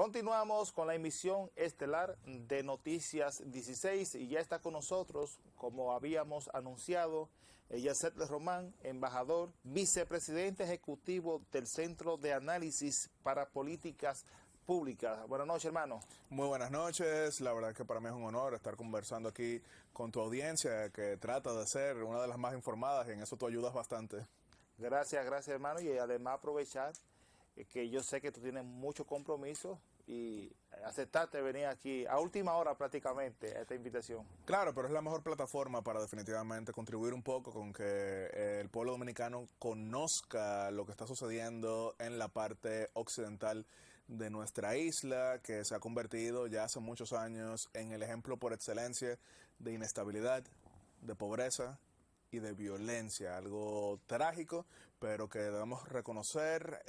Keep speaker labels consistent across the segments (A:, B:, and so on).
A: Continuamos con la emisión estelar de Noticias 16 y ya está con nosotros, como habíamos anunciado, Yacet Román, embajador, vicepresidente ejecutivo del Centro de Análisis para Políticas Públicas. Buenas noches, hermano.
B: Muy buenas noches, la verdad que para mí es un honor estar conversando aquí con tu audiencia, que trata de ser una de las más informadas y en eso tú ayudas bastante.
A: Gracias, hermano, y además aprovechar que yo sé que tú tienes mucho compromiso y aceptaste venir aquí a última hora prácticamente a esta invitación.
B: Claro, pero es la mejor plataforma para definitivamente contribuir un poco con que el pueblo dominicano conozca lo que está sucediendo en la parte occidental de nuestra isla, que se ha convertido ya hace muchos años en el ejemplo por excelencia de inestabilidad, de pobreza y de violencia, algo trágico, pero que debemos reconocer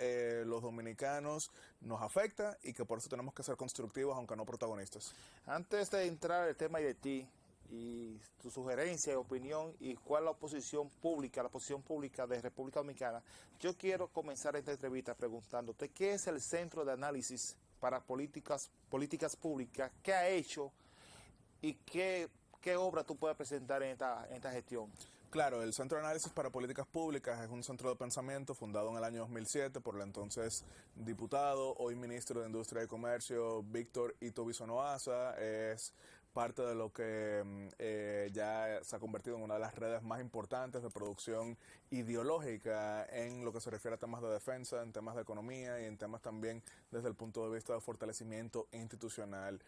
B: los dominicanos nos afecta y que por eso tenemos que ser constructivos aunque no protagonistas.
A: Antes de entrar el tema de ti y tu sugerencia y opinión y cuál es la posición pública de República Dominicana, yo quiero comenzar esta entrevista preguntándote qué es el Centro de Análisis para Políticas Públicas, qué ha hecho y qué obra tú puedes presentar en esta gestión.
B: Claro, el Centro de Análisis para Políticas Públicas es un centro de pensamiento fundado en el año 2007 por el entonces diputado, hoy ministro de Industria y Comercio, Víctor Ito Bisonóasa. Es parte de lo que ya se ha convertido en una de las redes más importantes de producción ideológica en lo que se refiere a temas de defensa, en temas de economía y en temas también desde el punto de vista de fortalecimiento institucional.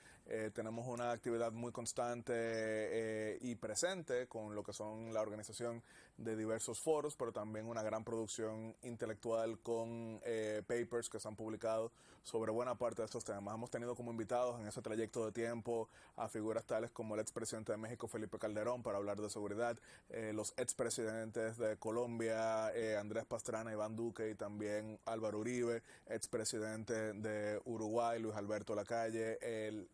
B: Tenemos una actividad muy constante y presente con lo que son la organización de diversos foros, pero también una gran producción intelectual con papers que se han publicado sobre buena parte de estos temas. Hemos tenido como invitados en ese trayecto de tiempo a figuras tales como el expresidente de México, Felipe Calderón, para hablar de seguridad, los expresidentes de Colombia, Andrés Pastrana, Iván Duque, y también Álvaro Uribe, expresidente de Uruguay, Luis Alberto Lacalle, el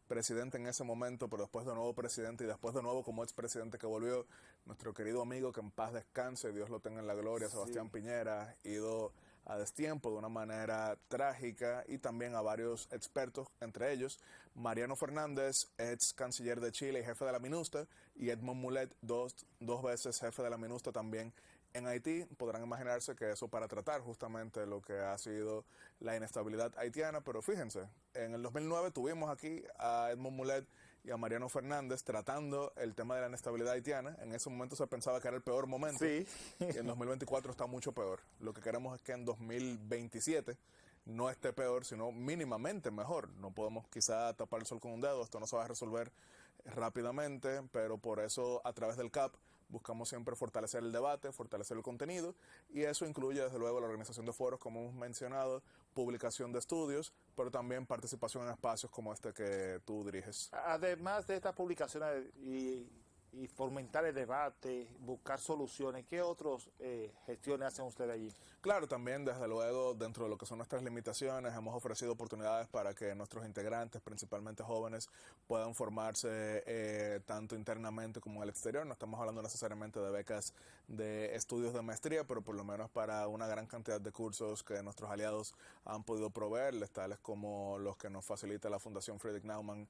B: presidente en ese momento, pero después de nuevo presidente y después de nuevo como expresidente que volvió, nuestro querido amigo, que en paz descanse, Dios lo tenga en la gloria, Sebastián Piñera, ido a destiempo de una manera trágica, y también a varios expertos, entre ellos Mariano Fernández, ex canciller de Chile y jefe de la MINUSTAH, y Edmond Mulet, dos veces jefe de la MINUSTAH también en Haití. Podrán imaginarse que eso para tratar justamente lo que ha sido la inestabilidad haitiana, pero fíjense, en el 2009 tuvimos aquí a Edmond Mulet y a Mariano Fernández tratando el tema de la inestabilidad haitiana. En ese momento se pensaba que era el peor momento,
A: sí.
B: Y en 2024 está mucho peor. Lo que queremos es que en 2027 no esté peor, sino mínimamente mejor. No podemos quizá tapar el sol con un dedo, esto no se va a resolver rápidamente, pero por eso a través del CAP buscamos siempre fortalecer el debate, fortalecer el contenido, y eso incluye desde luego la organización de foros, como hemos mencionado, publicación de estudios, pero también participación en espacios como este que tú diriges.
A: Además de estas publicaciones y fomentar el debate, buscar soluciones, ¿qué otras gestiones hacen ustedes allí?
B: Claro, también desde luego dentro de lo que son nuestras limitaciones hemos ofrecido oportunidades para que nuestros integrantes, principalmente jóvenes, puedan formarse tanto internamente como en el exterior. No estamos hablando necesariamente de becas de estudios de maestría, pero por lo menos para una gran cantidad de cursos que nuestros aliados han podido proveerles, tales como los que nos facilita la Fundación Friedrich Naumann,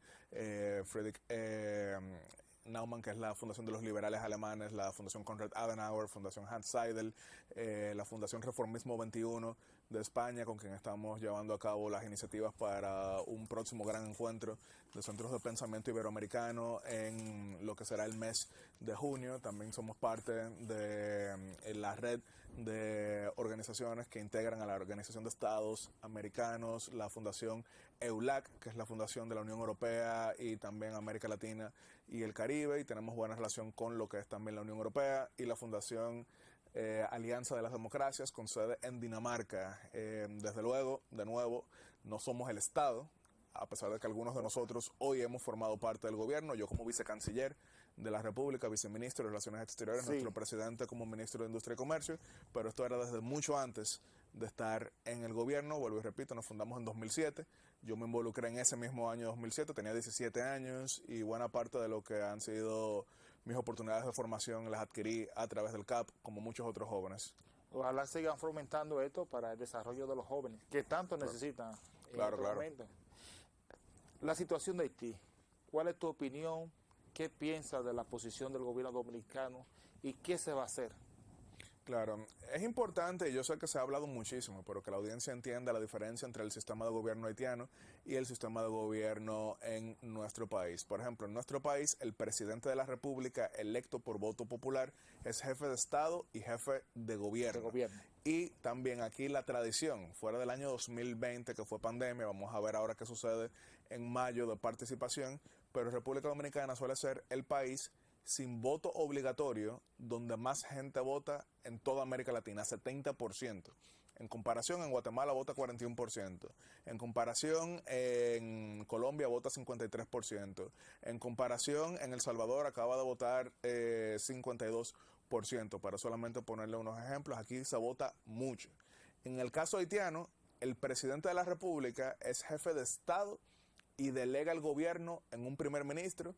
B: Naumann, que es la Fundación de los Liberales Alemanes, la Fundación Konrad Adenauer, Fundación Hans Seidel, la Fundación Reformismo 21 de España, con quien estamos llevando a cabo las iniciativas para un próximo gran encuentro de centros de pensamiento iberoamericano en lo que será el mes de junio. También somos parte de la red de organizaciones que integran a la Organización de Estados Americanos, la Fundación EULAC, que es la fundación de la Unión Europea y también América Latina y el Caribe, y tenemos buena relación con lo que es también la Unión Europea y la Fundación Alianza de las Democracias, con sede en Dinamarca. Desde luego, de nuevo, no somos el Estado, a pesar de que algunos de nosotros hoy hemos formado parte del gobierno, yo como vicecanciller de la República, viceministro de Relaciones Exteriores, nuestro presidente como ministro de Industria y Comercio, pero esto era desde mucho antes de estar en el gobierno. Vuelvo y repito, nos fundamos en 2007, yo me involucré en ese mismo año 2007, tenía 17 años y buena parte de lo que han sido mis oportunidades de formación las adquirí a través del CAP, como muchos otros jóvenes.
A: Ojalá sigan fomentando esto para el desarrollo de los jóvenes, que tanto necesitan
B: Claro, claro.
A: momento. La situación de Haití, ¿cuál es tu opinión? ¿Qué piensas de la posición del gobierno dominicano y qué se va a hacer?
B: Claro, es importante, y yo sé que se ha hablado muchísimo, pero que la audiencia entienda la diferencia entre el sistema de gobierno haitiano y el sistema de gobierno en nuestro país. Por ejemplo, en nuestro país, el presidente de la República, electo por voto popular, es jefe de Estado y jefe de gobierno. Y también aquí la tradición, fuera del año 2020, que fue pandemia, vamos a ver ahora qué sucede en mayo de participación, pero República Dominicana suele ser el país sin voto obligatorio, donde más gente vota en toda América Latina, 70%. En comparación, en Guatemala vota 41%. En comparación, en Colombia vota 53%. En comparación, en El Salvador acaba de votar 52%. Para solamente ponerle unos ejemplos, aquí se vota mucho. En el caso haitiano, el presidente de la República es jefe de Estado y delega el gobierno en un primer ministro,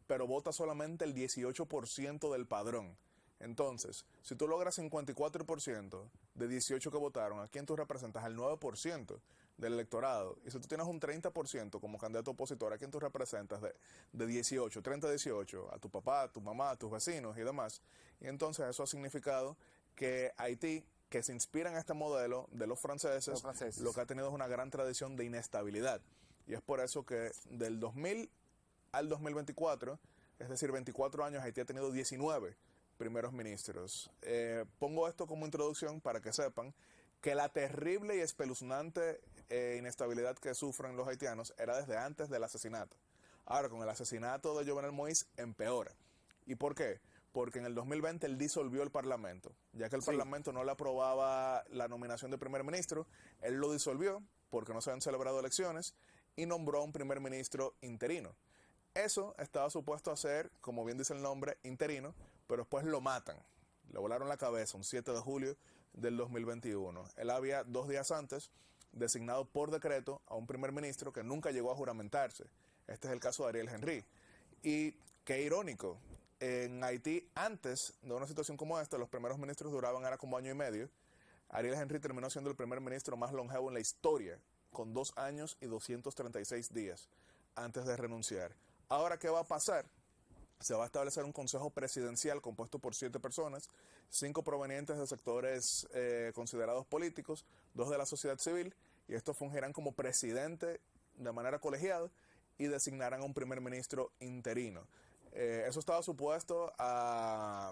B: pero vota solamente el 18% del padrón. Entonces, si tú logras 54% de 18 que votaron, ¿a quién tú representas? Al 9% del electorado. Y si tú tienes un 30% como candidato opositor, ¿a quién tú representas de 18, 30 a 18? A tu papá, a tu mamá, a tus vecinos y demás. Y entonces eso ha significado que Haití, que se inspira en este modelo de los franceses, lo que ha tenido es una gran tradición de inestabilidad. Y es por eso que del 2000 al 2024, es decir, 24 años, Haití ha tenido 19 primeros ministros. Pongo esto como introducción para que sepan que la terrible y espeluznante inestabilidad que sufren los haitianos era desde antes del asesinato. Ahora, con el asesinato de Jovenel Moïse, empeora. ¿Y por qué? Porque en el 2020 él disolvió el Parlamento, ya que el Parlamento no le aprobaba la nominación de primer ministro, él lo disolvió porque no se habían celebrado elecciones y nombró a un primer ministro interino. Eso estaba supuesto a ser, como bien dice el nombre, interino, pero después lo matan. Le volaron la cabeza un 7 de julio del 2021. Él había 2 días antes designado por decreto a un primer ministro que nunca llegó a juramentarse. Este es el caso de Ariel Henry. Y qué irónico, en Haití, antes de una situación como esta, los primeros ministros duraban ahora como año y medio. Ariel Henry terminó siendo el primer ministro más longevo en la historia, con 2 años y 236 días antes de renunciar. Ahora, ¿qué va a pasar? Se va a establecer un consejo presidencial compuesto por 7 personas, 5 provenientes de sectores considerados políticos, 2 de la sociedad civil, y estos fungirán como presidente de manera colegiada y designarán a un primer ministro interino. Eso estaba supuesto a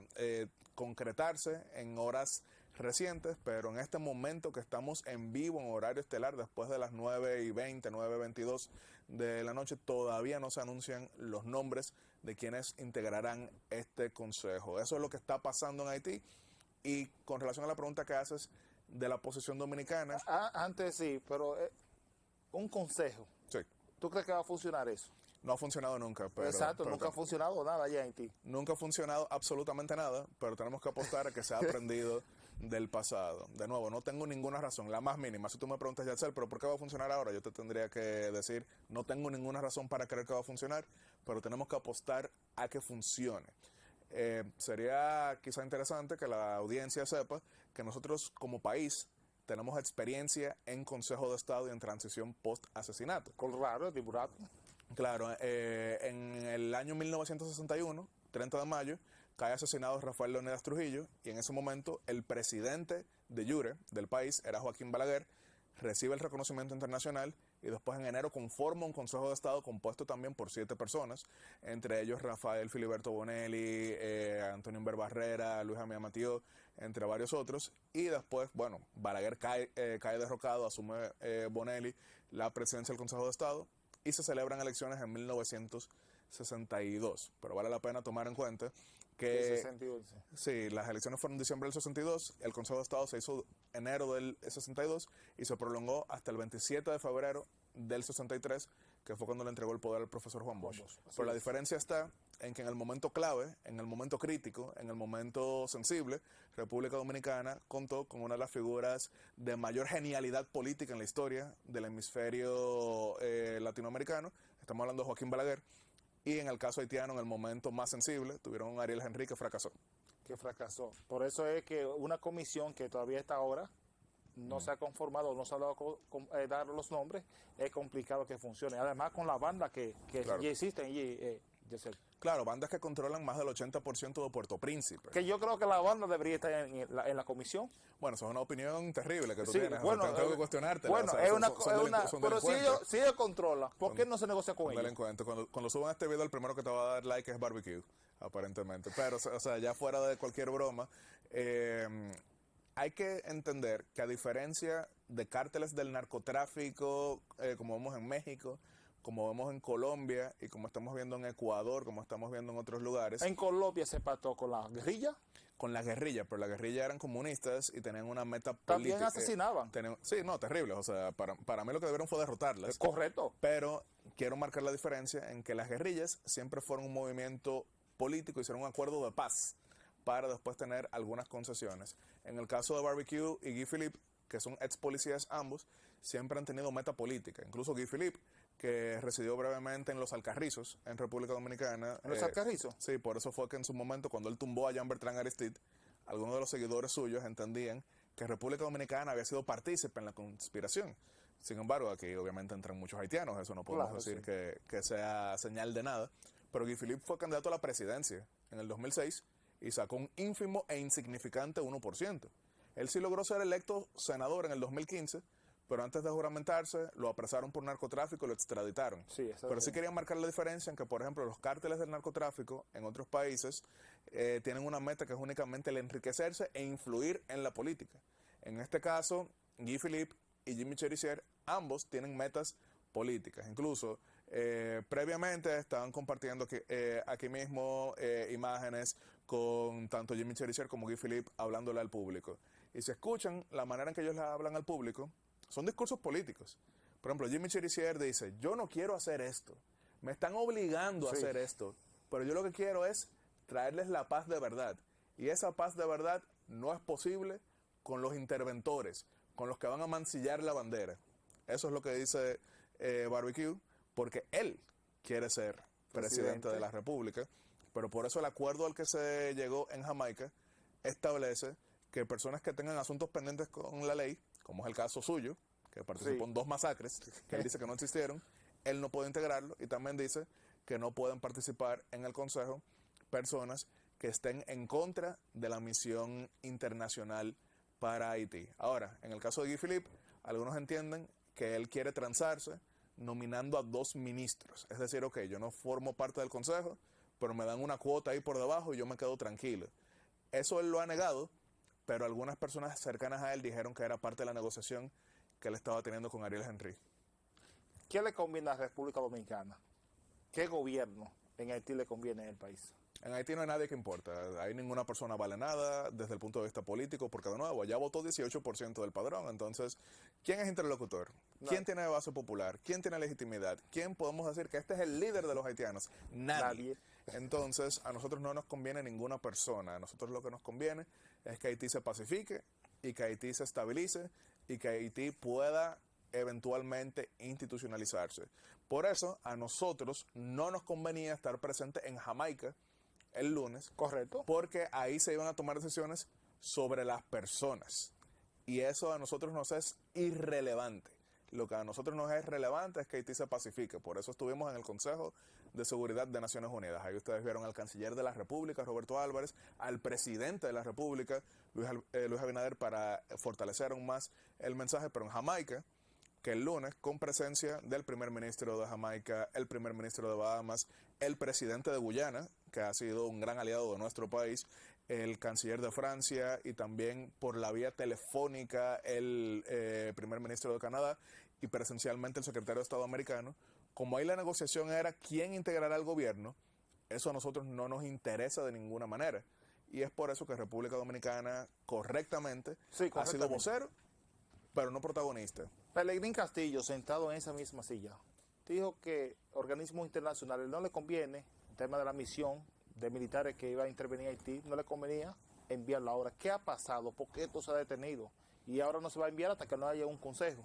B: concretarse en horas recientes, pero en este momento que estamos en vivo en horario estelar, después de las 9:20, 9:22 de la noche, todavía no se anuncian los nombres de quienes integrarán este consejo. Eso es lo que está pasando en Haití. Y con relación a la pregunta que haces de la posición dominicana...
A: Antes sí, pero un consejo.
B: Sí.
A: ¿Tú crees que va a funcionar eso?
B: No ha funcionado nunca. Pero,
A: exacto, nunca ha funcionado nada allá en Haití.
B: Nunca ha funcionado absolutamente nada, pero tenemos que apostar a que se ha aprendido del pasado. De nuevo, no tengo ninguna razón, la más mínima. Si tú me preguntas, Yatzel, ¿pero por qué va a funcionar ahora? Yo te tendría que decir, no tengo ninguna razón para creer que va a funcionar, pero tenemos que apostar a que funcione. Sería quizá interesante que la audiencia sepa que nosotros como país tenemos experiencia en Consejo de Estado y en transición post-asesinato.
A: Claro, diputado.
B: Claro, en el año 1961, 30 de mayo, cae asesinado Rafael Leónidas Trujillo y en ese momento el presidente de jure del país era Joaquín Balaguer, recibe el reconocimiento internacional y después en enero conforma un Consejo de Estado compuesto también por 7 personas, entre ellos Rafael Filiberto Bonelli, Antonio Humber Barrera, Luis Amía Matió, entre varios otros, y después, bueno, Balaguer cae derrocado, asume Bonelli la presidencia del Consejo de Estado, y se celebran elecciones en 1962. Pero vale la pena tomar en cuenta que...
A: 62.
B: Sí, las elecciones fueron en diciembre del 62, el Consejo de Estado se hizo enero del 62 y se prolongó hasta el 27 de febrero del 63, que fue cuando le entregó el poder al profesor Juan Bosch. Pero la diferencia está en que en el momento clave, en el momento crítico, en el momento sensible, República Dominicana contó con una de las figuras de mayor genialidad política en la historia del hemisferio latinoamericano. Estamos hablando de Joaquín Balaguer. Y en el caso haitiano, en el momento más sensible, tuvieron a Ariel Henry que fracasó.
A: Por eso es que una comisión que todavía está ahora, no se ha conformado, no se ha dado dar los nombres, es complicado que funcione. Además, con la banda que
B: Claro.
A: ya existen allí, Yesel.
B: Claro, bandas que controlan más del 80% de Puerto Príncipe.
A: Que yo creo que la banda debería estar en la comisión.
B: Bueno, eso es una opinión terrible que tú
A: Sí,
B: tienes.
A: bueno,
B: tengo que cuestionártela.
A: bueno,
B: O sea,
A: es una,
B: son
A: pero si
B: delincuentes.
A: ellos controlan, ¿por qué no se negocia con
B: Son
A: ellos?
B: delincuentes. Cuando suban este video, el primero que te va a dar like es Barbecue, aparentemente. Pero, o sea, ya fuera de cualquier broma, hay que entender que a diferencia de cárteles del narcotráfico, como vemos en México, como vemos en Colombia y como estamos viendo en Ecuador, como estamos viendo en otros lugares,
A: En Colombia se pactó con la guerrilla,
B: con la guerrilla, pero la guerrilla eran comunistas y tenían una meta
A: también
B: política.
A: asesinaban.
B: Sí, no, terrible. O sea, para mí lo que debieron fue derrotarlas.
A: Correcto.
B: Pero quiero marcar la diferencia en que las guerrillas siempre fueron un movimiento político, hicieron un acuerdo de paz para después tener algunas concesiones. En el caso de Barbecue y Guy Philippe, que son ex policías ambos, siempre han tenido meta política. Incluso Guy Philippe, que residió brevemente en Los Alcarrizos, en República Dominicana.
A: ¿En Los Alcarrizos?
B: Sí, por eso fue que en su momento, cuando él tumbó a Jean-Bertrand Aristide, algunos de los seguidores suyos entendían que República Dominicana había sido partícipe en la conspiración. Sin embargo, aquí obviamente entran muchos haitianos, eso no podemos decir
A: sí.
B: que sea señal de nada. Pero Guy Philippe fue candidato a la presidencia en el 2006 y sacó un ínfimo e insignificante 1%. Él sí logró ser electo senador en el 2015, pero antes de juramentarse lo apresaron por narcotráfico y lo extraditaron.
A: Sí,
B: Pero sí querían marcar la diferencia en que, por ejemplo, los cárteles del narcotráfico en otros países tienen una meta que es únicamente el enriquecerse e influir en la política. En este caso, Guy Philippe y Jimmy Cherizier, ambos tienen metas políticas. Incluso, previamente estaban compartiendo aquí mismo imágenes con tanto Jimmy Cherizier como Guy Philippe hablándole al público. Y si escuchan la manera en que ellos le hablan al público, son discursos políticos. Por ejemplo, Jimmy Cherizier dice, yo no quiero hacer esto, me están obligando a hacer esto, pero yo lo que quiero es traerles la paz de verdad. Y esa paz de verdad no es posible con los interventores, con los que van a mancillar la bandera. Eso es lo que dice Barbecue, porque él quiere ser presidente de la República, pero por eso el acuerdo al que se llegó en Jamaica establece que personas que tengan asuntos pendientes con la ley, como es el caso suyo, que participó en 2 masacres, que él dice que no existieron, él no puede integrarlo, y también dice que no pueden participar en el Consejo personas que estén en contra de la misión internacional para Haití. Ahora, en el caso de Guy Philippe, algunos entienden que él quiere transarse nominando a 2 ministros. Es decir, ok, yo no formo parte del Consejo, pero me dan una cuota ahí por debajo y yo me quedo tranquilo. Eso él lo ha negado, pero algunas personas cercanas a él dijeron que era parte de la negociación que él estaba teniendo con Ariel Henry.
A: ¿Qué le conviene a la República Dominicana? ¿Qué gobierno en Haití le conviene en el país?
B: En Haití no hay nadie que importa. Ahí ninguna persona vale nada desde el punto de vista político, porque de nuevo, ya votó 18% del padrón. Entonces, ¿quién es interlocutor? ¿Quién tiene base popular? ¿Quién tiene legitimidad? ¿Quién podemos decir que este es el líder de los haitianos? Nadie. Entonces, a nosotros no nos conviene ninguna persona. A nosotros lo que nos conviene es que Haití se pacifique y que Haití se estabilice y que Haití pueda eventualmente institucionalizarse. Por eso, a nosotros no nos convenía estar presente en Jamaica el lunes.
A: Correcto.
B: Porque ahí se iban a tomar decisiones sobre las personas. Y eso a nosotros nos es irrelevante. Lo que a nosotros nos es relevante es que Haití se pacifique. Por eso estuvimos en el Consejo de Seguridad de Naciones Unidas. Ahí ustedes vieron al canciller de la República, Roberto Álvarez, al presidente de la República, Luis Abinader, para fortalecer aún más el mensaje. Pero en Jamaica, que el lunes, con presencia del primer ministro de Jamaica, el primer ministro de Bahamas, el presidente de Guyana, que ha sido un gran aliado de nuestro país, el canciller de Francia y también por la vía telefónica el primer ministro de Canadá y presencialmente el secretario de Estado americano. Como ahí la negociación era quién integrará el gobierno, eso a nosotros no nos interesa de ninguna manera. Y es por eso que República Dominicana correctamente ha sido vocero, pero no protagonista.
A: Pelegrín Castillo, sentado en esa misma silla, dijo que organismos internacionales no le conviene, el tema de la misión de militares que iba a intervenir en Haití, no le convenía enviarlo ahora. ¿Qué ha pasado? ¿Por qué esto se ha detenido? Y ahora no se va a enviar hasta que no haya un consejo.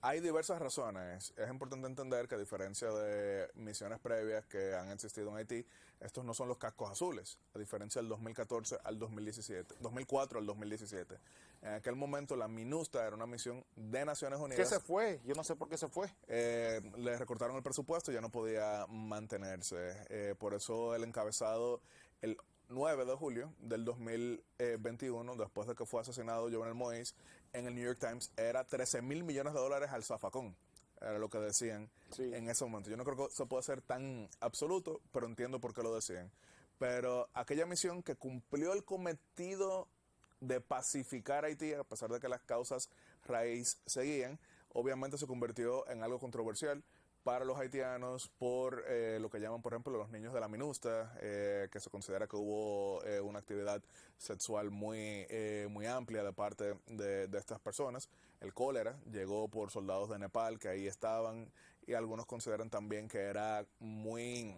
B: Hay diversas razones. Es importante entender que a diferencia de misiones previas que han existido en Haití, estos no son los cascos azules, a diferencia del 2014 al 2017, 2004 al 2017. En aquel momento la MINUSTA era una misión de Naciones Unidas.
A: ¿Qué se fue? Yo no sé por qué se fue.
B: Le recortaron el presupuesto, ya no podía mantenerse. Por eso el encabezado, el 9 de julio del 2021, después de que fue asesinado Jovenel Moïse, en el New York Times, era $13,000 millones al zafacón, era lo que decían en ese momento. Yo no creo que eso pueda ser tan absoluto, pero entiendo por qué lo decían. Pero aquella misión que cumplió el cometido de pacificar Haití, a pesar de que las causas raíz seguían, obviamente se convirtió en algo controversial para los haitianos por lo que llaman, por ejemplo, los niños de la MINUSTA, que se considera que hubo una actividad sexual muy amplia de parte de estas personas. El cólera llegó por soldados de Nepal que ahí estaban, y algunos consideran también que era muy,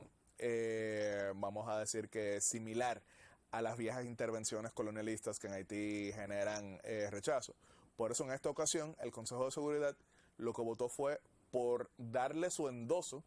B: vamos a decir que similar a las viejas intervenciones colonialistas que en Haití generan rechazo. Por eso en esta ocasión el Consejo de Seguridad lo que votó fue por darle su endoso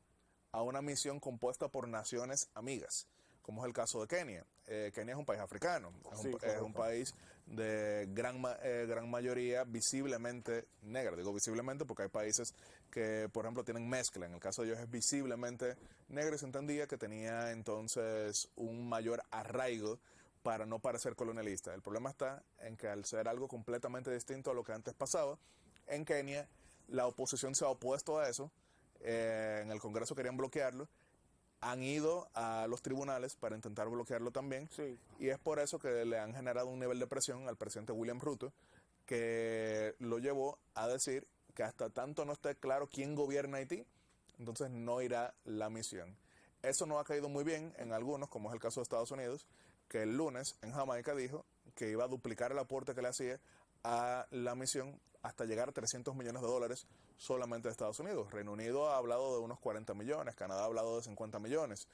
B: a una misión compuesta por naciones amigas, como es el caso de Kenia. Kenia es un país africano, es un país de gran mayoría visiblemente negra. Digo visiblemente porque hay países que, por ejemplo, tienen mezcla. En el caso de ellos es visiblemente negro y se entendía que tenía entonces un mayor arraigo para no parecer colonialista. El problema está en que al ser algo completamente distinto a lo que antes pasaba, en Kenia la oposición se ha opuesto a eso, en el Congreso querían bloquearlo, han ido a los tribunales para intentar bloquearlo también, y es por eso que le han generado un nivel de presión al presidente William Ruto, que lo llevó a decir que hasta tanto no esté claro quién gobierna Haití, entonces no irá la misión. Eso no ha caído muy bien en algunos, como es el caso de Estados Unidos, que el lunes en Jamaica dijo que iba a duplicar el aporte que le hacía a la misión hasta llegar a $300 millones solamente de Estados Unidos. Reino Unido ha hablado de unos 40 millones, Canadá ha hablado de 50 millones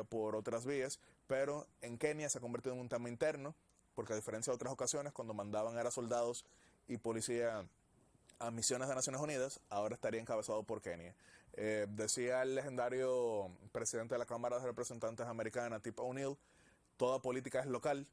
B: por otras vías, pero en Kenia se ha convertido en un tema interno, porque a diferencia de otras ocasiones, cuando mandaban a soldados y policía a misiones de Naciones Unidas, ahora estaría encabezado por Kenia. Decía el legendario presidente de la Cámara de Representantes americana, Tip O'Neill, toda política es local,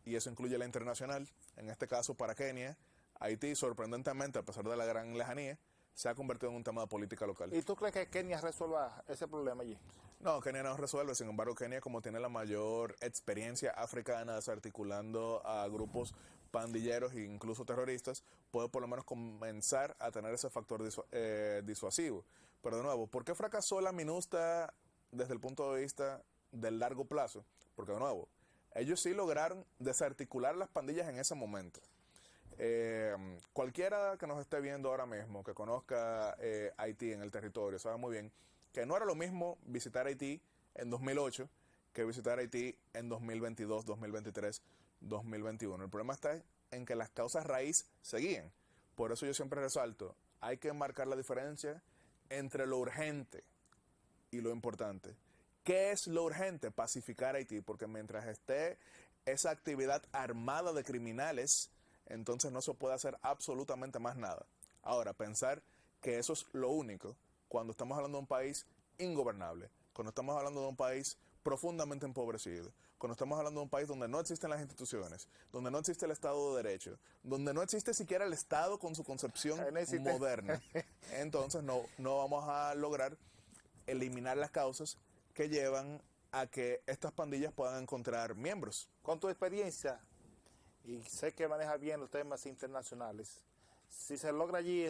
B: y eso incluye la internacional. En este caso, para Kenia, Haití, sorprendentemente, a pesar de la gran lejanía, se ha convertido en un tema de política local.
A: ¿Y tú crees que Kenia resuelva ese problema allí?
B: No, Kenia no resuelve. Sin embargo, Kenia, como tiene la mayor experiencia africana desarticulando a grupos pandilleros e incluso terroristas, puede por lo menos comenzar a tener ese factor disuasivo. Pero de nuevo, ¿por qué fracasó la MINUSTA desde el punto de vista del largo plazo? Porque de nuevo, ellos sí lograron desarticular las pandillas en ese momento. Cualquiera que nos esté viendo ahora mismo, que conozca Haití en el territorio, sabe muy bien que no era lo mismo visitar Haití en 2008 que visitar Haití en 2022, 2023, 2021. El problema está en que las causas raíz seguían. Por eso yo siempre resalto, hay que marcar la diferencia entre lo urgente y lo importante. ¿Qué es lo urgente? Pacificar Haití, porque mientras esté esa actividad armada de criminales, entonces no se puede hacer absolutamente más nada. Ahora, pensar que eso es lo único, cuando estamos hablando de un país ingobernable, cuando estamos hablando de un país profundamente empobrecido, cuando estamos hablando de un país donde no existen las instituciones, donde no existe el Estado de Derecho, donde no existe siquiera el Estado con su concepción moderna, entonces no vamos a lograr eliminar las causas que llevan a que estas pandillas puedan encontrar miembros.
A: Con tu experiencia, y sé que manejas bien los temas internacionales, si se logra allí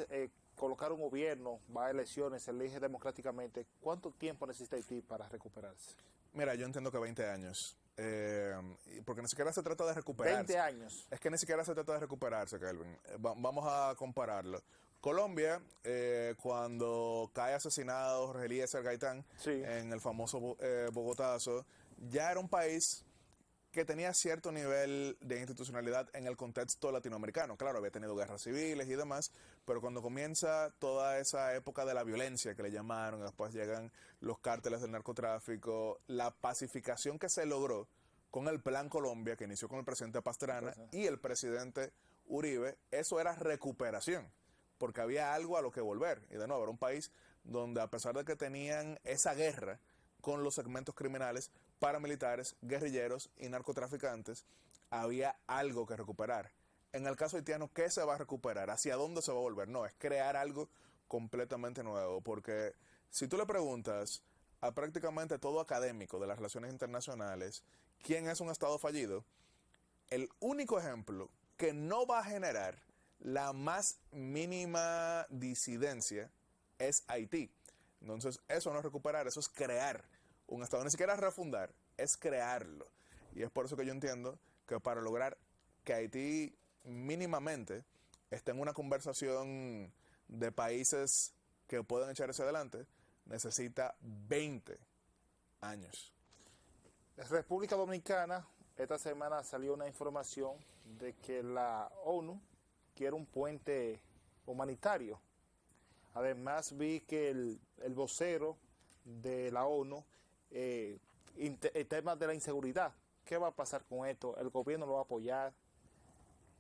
A: colocar un gobierno, va a elecciones, se elige democráticamente, ¿cuánto tiempo necesita Haití para recuperarse?
B: Mira, yo entiendo que 20 años. Porque ni siquiera se trata de recuperarse.
A: 20 años.
B: Es que ni siquiera se trata de recuperarse, Kelvin. Vamos a compararlo. Colombia, cuando cae asesinado Jorge Eliezer Gaitán en el famoso Bogotazo, ya era un país que tenía cierto nivel de institucionalidad en el contexto latinoamericano. Claro, había tenido guerras civiles y demás, pero cuando comienza toda esa época de la violencia que le llamaron, después llegan los cárteles del narcotráfico, la pacificación que se logró con el Plan Colombia, que inició con el presidente Pastrana y el presidente Uribe, eso era recuperación. porque había algo a lo que volver. Y de nuevo, era un país donde a pesar de que tenían esa guerra con los segmentos criminales, paramilitares, guerrilleros y narcotraficantes, había algo que recuperar. En el caso haitiano, ¿qué se va a recuperar? ¿Hacia dónde se va a volver? No, es crear algo completamente nuevo, porque si tú le preguntas a prácticamente todo académico de las relaciones internacionales quién es un Estado fallido, el único ejemplo que no va a generar la más mínima disidencia es Haití. Entonces, eso no es recuperar, eso es crear un Estado. Ni siquiera refundar, es crearlo. Y es por eso que yo entiendo que para lograr que Haití mínimamente esté en una conversación de países que puedan echar hacia adelante, necesita 20 años.
A: República Dominicana, esta semana salió una información de que la ONU quiere un puente humanitario. Además vi que el vocero de la ONU, el tema de la inseguridad, ¿qué va a pasar con esto? ¿El gobierno lo va a apoyar?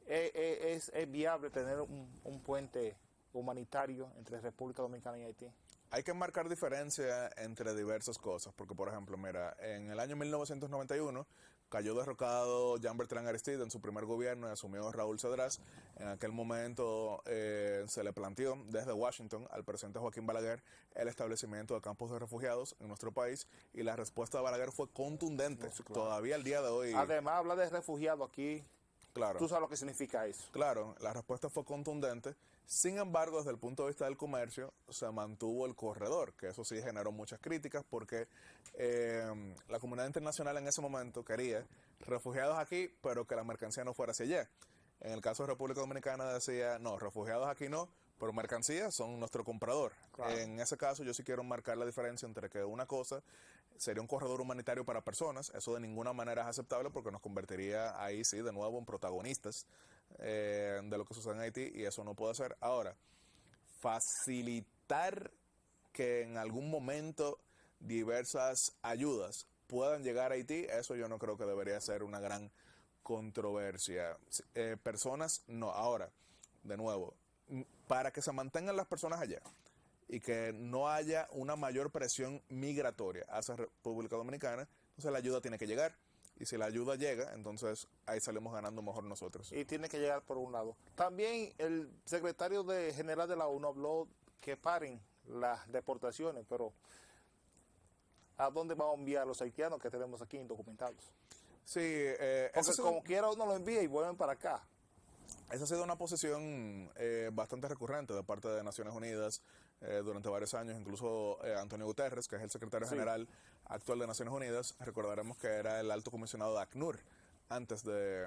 A: ¿Es viable tener un puente humanitario entre República Dominicana y Haití?
B: Hay que marcar diferencia entre diversas cosas, porque por ejemplo, mira, en el año 1991 cayó derrocado Jean-Bertrand Aristide en su primer gobierno y asumió Raúl Cedras. En aquel momento se le planteó desde Washington al presidente Joaquín Balaguer el establecimiento de campos de refugiados en nuestro país y la respuesta de Balaguer fue contundente.
A: Sí, claro.
B: Todavía el día de hoy...
A: Además, hablar de refugiados aquí,
B: Claro.
A: tú sabes lo que significa eso.
B: Claro, la respuesta fue contundente. Sin embargo, desde el punto de vista del comercio, se mantuvo el corredor, que eso sí generó muchas críticas porque la comunidad internacional en ese momento quería refugiados aquí, pero que la mercancía no fuera hacia allá. En el caso de República Dominicana decía, no, refugiados aquí no, pero mercancías son nuestro comprador.
A: Claro.
B: En ese caso yo sí quiero marcar la diferencia entre que una cosa sería un corredor humanitario para personas, eso de ninguna manera es aceptable porque nos convertiría ahí sí de nuevo en protagonistas de lo que sucede en Haití y eso no puede ser. Ahora, facilitar que en algún momento diversas ayudas puedan llegar a Haití, eso yo no creo que debería ser una gran controversia. Personas, no. Ahora, de nuevo, para que se mantengan las personas allá y que no haya una mayor presión migratoria hacia República Dominicana, entonces la ayuda tiene que llegar. Y si la ayuda llega, entonces ahí salimos ganando mejor nosotros.
A: Y tiene que llegar por un lado. También el secretario general de la ONU habló que paren las deportaciones, pero ¿a dónde vamos a enviar a los haitianos que tenemos aquí indocumentados?
B: Sí,
A: porque como quiera uno lo envía y vuelven para acá.
B: Esa ha sido una posición bastante recurrente de parte de Naciones Unidas durante varios años. Incluso Antonio Guterres, que es el secretario general actual de Naciones Unidas, recordaremos que era el alto comisionado de ACNUR antes de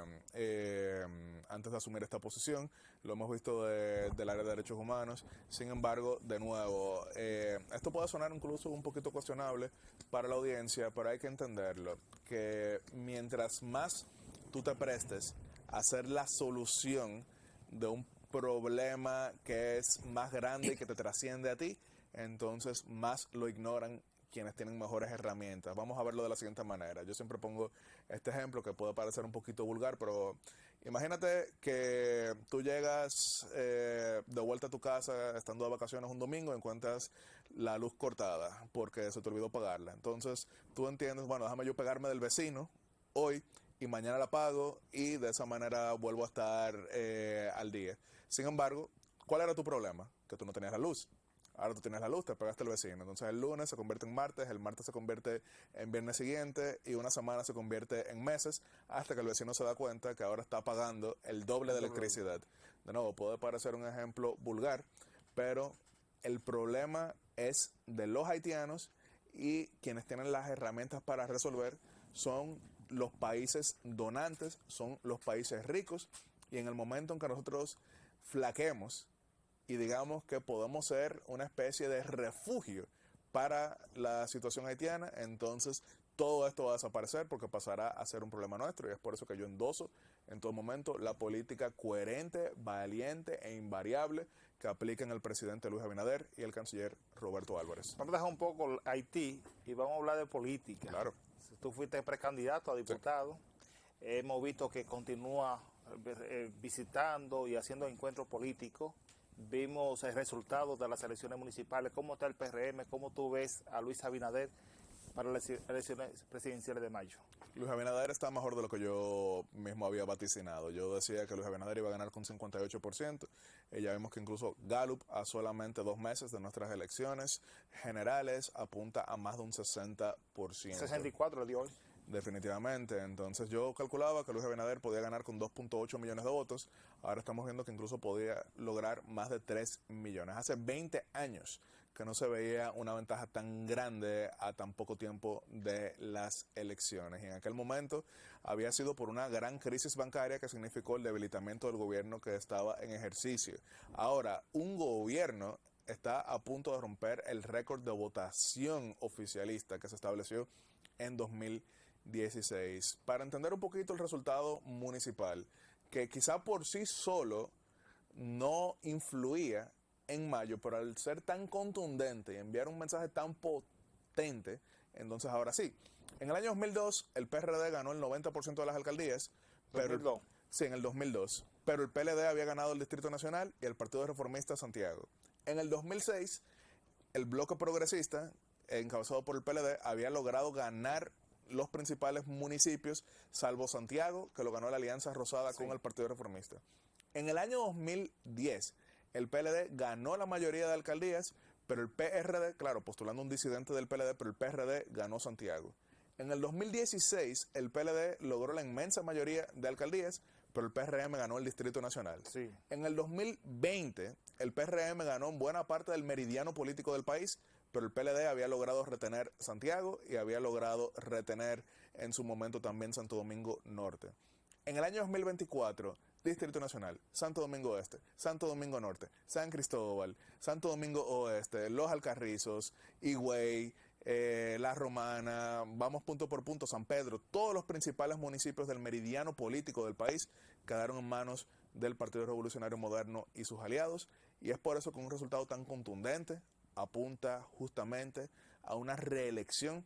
B: asumir esta posición. Lo hemos visto del área de derechos humanos. Sin embargo, de nuevo, esto puede sonar incluso un poquito cuestionable para la audiencia, pero hay que entenderlo, que mientras más tú te prestes a ser la solución de un problema que es más grande y que te trasciende a ti, entonces más lo ignoran quienes tienen mejores herramientas. Vamos a verlo de la siguiente manera. Yo siempre pongo este ejemplo que puede parecer un poquito vulgar, pero imagínate que tú llegas de vuelta a tu casa estando de vacaciones un domingo y encuentras la luz cortada porque se te olvidó pagarla. Entonces tú entiendes, bueno, déjame yo pegarme del vecino hoy y mañana la pago y de esa manera vuelvo a estar al día. Sin embargo, ¿cuál era tu problema? Que tú no tenías la luz. Ahora tú tienes la luz, te pegaste al vecino. Entonces el lunes se convierte en martes, el martes se convierte en viernes siguiente y una semana se convierte en meses hasta que el vecino se da cuenta que ahora está pagando el doble de electricidad. De nuevo, puede parecer un ejemplo vulgar, pero el problema es de los haitianos y quienes tienen las herramientas para resolver son los países donantes, son los países ricos y en el momento en que nosotros flaquemos y digamos que podemos ser una especie de refugio para la situación haitiana, entonces todo esto va a desaparecer porque pasará a ser un problema nuestro y es por eso que yo endoso en todo momento la política coherente, valiente e invariable que apliquen el presidente Luis Abinader y el canciller Roberto Álvarez.
A: Vamos a dejar un poco Haití y vamos a hablar de política.
B: Claro.
A: Tú fuiste precandidato a diputado, sí. Hemos visto que continúa visitando y haciendo encuentros políticos vimos el resultado de las elecciones municipales. ¿Cómo está el PRM? ¿Cómo tú ves a Luis Abinader para las elecciones presidenciales de mayo?
B: Luis Abinader está mejor de lo que yo mismo había vaticinado. Yo decía que Luis Abinader iba a ganar con 58%. Ya vemos que incluso Gallup, a solamente 2 meses de nuestras elecciones generales, apunta a más de un 60%.
A: 64 le dio hoy.
B: Definitivamente. Entonces yo calculaba que Luis Abinader podía ganar con 2.8 millones de votos. Ahora estamos viendo que incluso podía lograr más de 3 millones. Hace 20 años que no se veía una ventaja tan grande a tan poco tiempo de las elecciones. Y en aquel momento había sido por una gran crisis bancaria que significó el debilitamiento del gobierno que estaba en ejercicio. Ahora, un gobierno está a punto de romper el récord de votación oficialista que se estableció en 2016. Para entender un poquito el resultado municipal, que quizá por sí solo no influía en mayo, pero al ser tan contundente y enviar un mensaje tan potente, entonces ahora sí. En el año 2002, el PRD ganó el 90% de las alcaldías, pero
A: 2002.
B: sí, en el 2002, pero el PLD había ganado el Distrito Nacional y el Partido Reformista Santiago. En el 2006, el bloque progresista, encabezado por el PLD, había logrado ganar los principales municipios, salvo Santiago, que lo ganó la Alianza Rosada con el Partido Reformista. En el año 2010, el PLD ganó la mayoría de alcaldías, pero el PRD, claro, postulando un disidente del PLD, pero el PRD ganó Santiago. En el 2016, el PLD logró la inmensa mayoría de alcaldías, pero el PRM ganó el Distrito Nacional.
A: Sí.
B: En el 2020, el PRM ganó en buena parte del meridiano político del país, pero el PLD había logrado retener Santiago y había logrado retener en su momento también Santo Domingo Norte. En el año 2024, Distrito Nacional, Santo Domingo Este, Santo Domingo Norte, San Cristóbal, Santo Domingo Oeste, Los Alcarrizos, Higüey, La Romana, vamos punto por punto, San Pedro, todos los principales municipios del meridiano político del país quedaron en manos del Partido Revolucionario Moderno y sus aliados, y es por eso que un resultado tan contundente apunta justamente a una reelección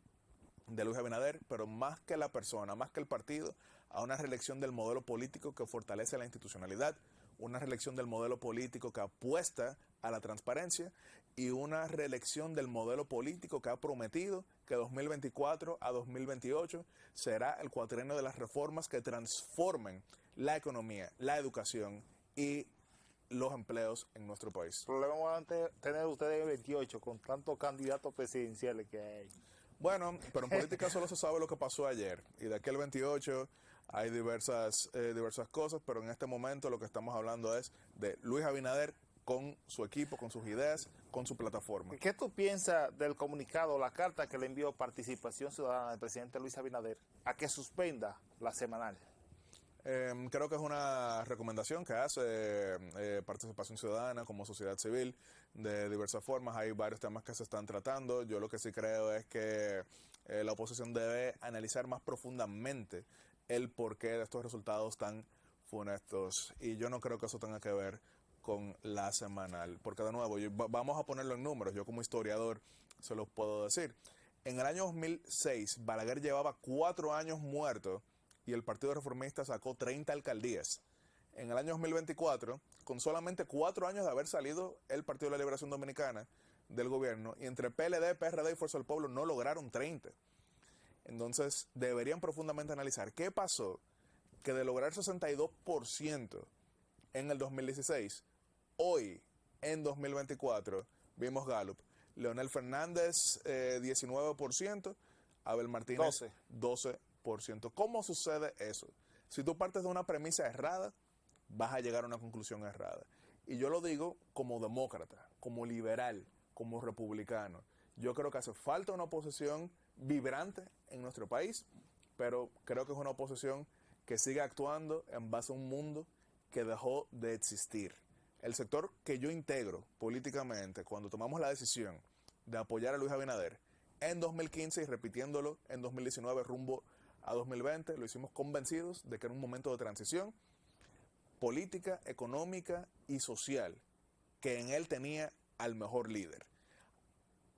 B: de Luis Abinader, pero más que la persona, más que el partido, a una reelección del modelo político que fortalece la institucionalidad, una reelección del modelo político que apuesta a la transparencia y una reelección del modelo político que ha prometido que 2024 a 2028 será el cuatrienio de las reformas que transformen la economía, la educación y los empleos en nuestro país.
A: Problema van a tener ustedes en el 28 con tantos candidatos presidenciales que hay.
B: Bueno, pero en política solo se sabe lo que pasó ayer. Y de aquí al 28 hay diversas cosas, pero en este momento lo que estamos hablando es de Luis Abinader con su equipo, con sus ideas, con su plataforma.
A: ¿Qué tú piensas del comunicado, la carta que le envió Participación Ciudadana del presidente Luis Abinader a que suspenda la semanal?
B: Creo que es una recomendación que hace Participación Ciudadana como sociedad civil de diversas formas. Hay varios temas que se están tratando. Yo lo que sí creo es que la oposición debe analizar más profundamente el porqué de estos resultados tan funestos. Y yo no creo que eso tenga que ver con la semanal. Porque de nuevo, vamos a ponerlo en números. Yo como historiador se los puedo decir. En el año 2006, Balaguer llevaba 4 años muerto y el Partido Reformista sacó 30 alcaldías. En el año 2024, con solamente 4 años de haber salido el Partido de la Liberación Dominicana del gobierno, y entre PLD, PRD y Fuerza del Pueblo no lograron 30. Entonces, deberían profundamente analizar qué pasó que de lograr 62% en el 2016, hoy, en 2024, vimos Gallup. Leonel Fernández, 19%, Abel Martínez, 12%. ¿Cómo sucede eso? Si tú partes de una premisa errada, vas a llegar a una conclusión errada. Y yo lo digo como demócrata, como liberal, como republicano. Yo creo que hace falta una oposición vibrante en nuestro país, pero creo que es una oposición que sigue actuando en base a un mundo que dejó de existir. El sector que yo integro políticamente, cuando tomamos la decisión de apoyar a Luis Abinader en 2015 y repitiéndolo en 2019 rumbo a 2020, lo hicimos convencidos de que era un momento de transición política, económica y social, que en él tenía al mejor líder.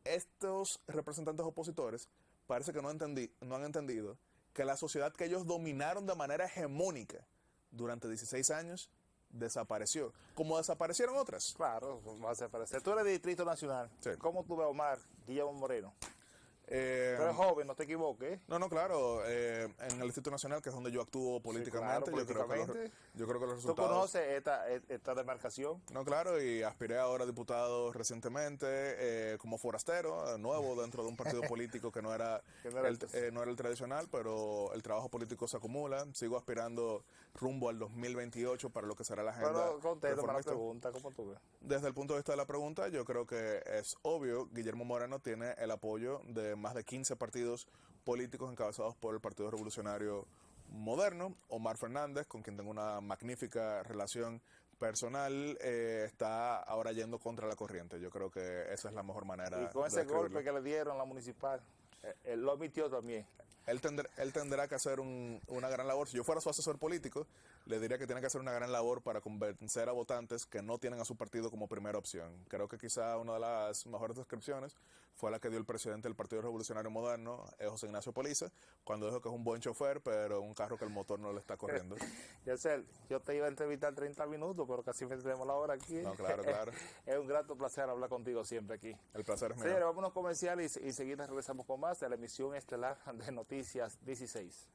B: Estos representantes opositores parece que no han entendido, que la sociedad que ellos dominaron de manera hegemónica durante 16 años desapareció, como desaparecieron otras.
A: Claro, va a desaparecer. Tú eres de Distrito Nacional.
B: Sí.
A: ¿Cómo tú ves a Omar Guillermo Moreno?
B: Eh,
A: Tú eres joven, no te equivoques.
B: No, claro, en el Instituto Nacional, que es donde yo actúo políticamente,
A: claro,
B: yo creo que los
A: ¿Tú
B: resultados...
A: conoces esta demarcación?
B: No, claro, y aspiré ahora a diputado recientemente como forastero, nuevo dentro de un partido político que no era,
A: Que no era
B: no era el tradicional, pero el trabajo político se acumula. Sigo aspirando rumbo al 2028 para lo que será la agenda
A: Pero contéstame la
B: reformista.
A: pregunta, ¿cómo tú ves?
B: Desde el punto de vista de la pregunta, yo creo que es obvio, Guillermo Moreno tiene el apoyo de más de 15 partidos políticos encabezados por el Partido Revolucionario Moderno. Omar Fernández, con quien tengo una magnífica relación personal, está ahora yendo contra la corriente. Yo creo que esa es la mejor manera
A: Y con
B: de
A: ese golpe
B: describirlo.
A: que le dieron a la municipal, él lo admitió también.
B: Él tendrá que hacer una gran labor. Si yo fuera su asesor político, le diría que tiene que hacer una gran labor para convencer a votantes que no tienen a su partido como primera opción. Creo que quizá una de las mejores descripciones fue la que dio el presidente del Partido Revolucionario Moderno, José Ignacio Poliza, cuando dijo que es un buen chofer, pero un carro que el motor no le está corriendo.
A: Yacel, yo te iba a entrevistar 30 minutos, pero casi me tenemos la hora aquí.
B: No, claro, claro.
A: Es un grato placer hablar contigo siempre aquí.
B: El placer es mío.
A: Señores, vámonos comercial y seguida regresamos con más de la emisión estelar de Noticias 16.